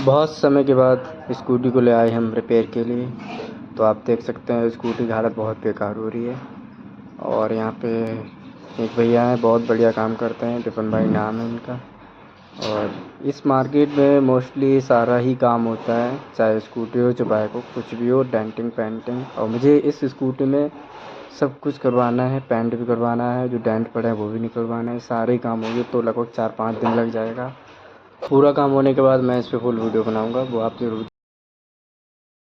बहुत समय के बाद स्कूटी को ले आए हम रिपेयर के लिए। तो आप देख सकते हैं स्कूटी की हालत बहुत बेकार हो रही है। और यहाँ पे एक भैया हैं, बहुत बढ़िया काम करते हैं, विपिन भाई नाम है उनका। और इस मार्केट में मोस्टली सारा ही काम होता है, चाहे स्कूटी हो चाहे बाइक हो, कुछ भी हो, डेंटिंग पेंटिंग। और मुझे इस स्कूटी में सब कुछ करवाना है, पेंट भी करवाना है, जो डेंट पड़े हैं वो भी निकलवाना है। सारे ही काम होंगे तो लगभग 4-5 दिन लग जाएगा। पूरा काम होने के बाद मैं इस पर फुल वीडियो बनाऊँगा, वो आप ज़रूर